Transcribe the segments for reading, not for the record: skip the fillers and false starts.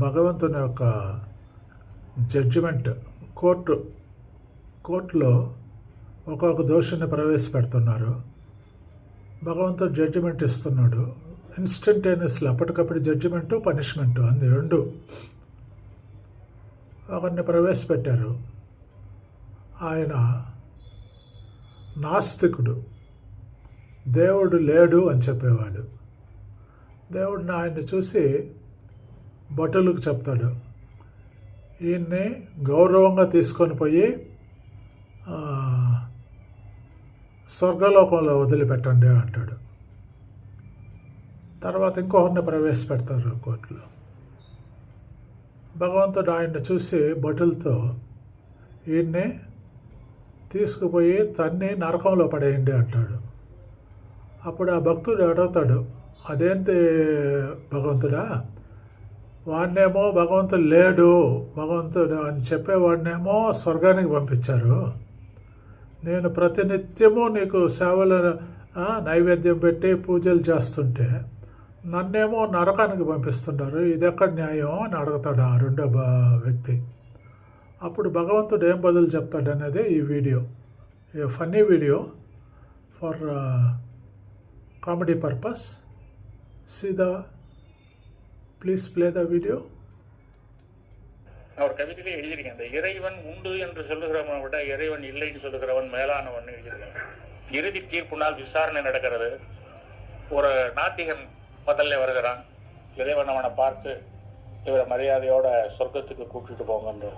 భగవంతుని యొక్క జడ్జిమెంట్ కోర్టులో ఒక్కొక్క దోషిని ప్రవేశపెడుతున్నారు. భగవంతుడు జడ్జిమెంట్ ఇస్తున్నాడు. ఇన్స్టంటేనియస్లీ అప్పటికప్పుడు జడ్జిమెంటు, పనిష్మెంటు అన్ని రెండు. ఒకరిని ప్రవేశపెట్టారు. ఆయన నాస్తికుడు, దేవుడు లేడు అని చెప్పేవాడు. దేవుడిని ఆయన్ని చూసి భటులకు చెప్తాడు, ఈయన్ని గౌరవంగా తీసుకొని పోయి స్వర్గలోకంలో వదిలిపెట్టండి అంటాడు. తర్వాత ఇంకొకరిని ప్రవేశపెడతారు కోర్టులో. భగవంతుడు ఆయన్ని చూసి భటులతో ఈయన్ని తీసుకుపోయి తన్ని నరకంలో పడేయండి అంటాడు. అప్పుడు ఆ భక్తుడు అడుగుతాడు, అదేంటి భగవంతుడా, వాడినేమో భగవంతుడు లేడు, భగవంతుడు అని చెప్పేవాడినేమో స్వర్గానికి పంపించారు. నేను ప్రతినిత్యము నీకు సేవలు నైవేద్యం పెట్టి పూజలు చేస్తుంటే నన్నేమో నరకానికి పంపిస్తున్నారు, ఇది ఎక్కడ న్యాయం అని అడుగుతాడు ఆ రెండో వ్యక్తి. అప్పుడు భగవంతుడు ఏం బదులు చెప్తాడు అనేది ఈ video, a funny video for comedy purpose. Please play the video. அவர் கவிதையிலே எழுதியிருக்கேன், அந்த இறைவன் உண்டு என்று சொல்லுகிறவனை விட இறைவன் இல்லைன்னு சொல்லுகிறவன் மேலானவன் எழுதியிருக்கேன். இறுதி தீர்ப்பு நாள் விசாரணை நடக்கிறது. ஒரு நாத்திகன் முதல்ல வருகிறான். இறைவன் அவனை பார்த்து இவரை மரியாதையோட சொர்க்கத்துக்கு கூப்பிட்டு போங்கன்ற.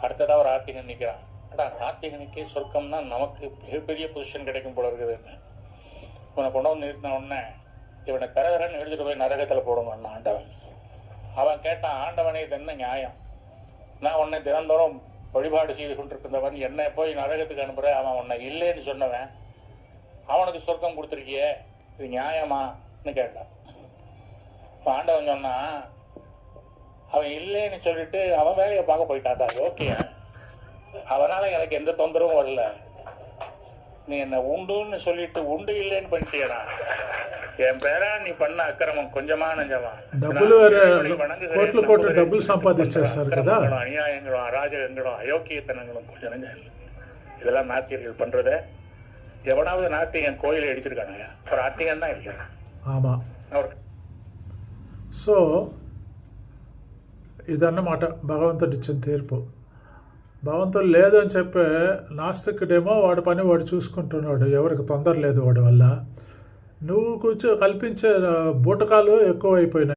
அடுத்ததாக ஒரு ஆத்திகன் நிற்கிறான். அடா, நாத்திகனுக்கே சொர்க்கம்னா நமக்கு மிகப்பெரிய பொசிஷன் கிடைக்கும் போல இருக்குதுன்னு இவனை கொண்டு வந்து நிறுத்தின உடனே இவனை கரகரன்னு எழுதிட்டு போய் நரகத்தில் போடுங்கன்னு ஆண்டவன். அவன் கேட்டான், ஆண்டவனே இது என்ன நியாயம்? நான் உன்னை தினந்தோறும் வழிபாடு செய்து கொண்டிருக்கிறவன் என்னை போய் நரகத்துக்கு அனுப்புகிறேன். அவன் உன்னை இல்லைன்னு சொன்னவன் அவனுக்கு சொர்க்கம் கொடுத்துருக்கியே, இது நியாயமான்னு கேட்டான். இப்போ ஆண்டவன் சொன்னான், அவன் இல்லைன்னு சொல்லிட்டு அவன் வேலையை பார்க்க போயிட்டான்டா, ஓகே, அவனால எனக்கு எந்த தொந்தரவும் வரல. நீ என்ன உண்டுன்னு சொல்லிட்டு உண்டு இல்லைன்னு பண்ணிட்டியடா, என் பேரா நீ பண்ண అక్రమం కొంచెమా నజమా, డబ్బులు సంపాదించేస్తారు కదా, అన్యాయங்களும் அராஜகங்களும் அயோக்கியத்தனங்களும் கொஞ்சம் நஞ்சம். இதெல்லாம் நாத்தியர்கள் பண்றத எவனாவது நாத்தியன் கோயிலை அடிச்சிருக்கானுங்க, ஒரு ஆத்தியன் தான் அடிக்கிறான். ஆமா. సో ఇదన్నమాట భగవంతుడు ఇచ్చిన తీర్పు. భగవంతుడు లేదు అని చెప్పే నాస్తికుడేమో వాడి పని వాడు చూసుకుంటున్నాడు, ఎవరికి తొందర లేదు వాడి వల్ల. నువ్వు కొంచెం కల్పించే బూటకాలు ఎక్కువ అయిపోయినాయి.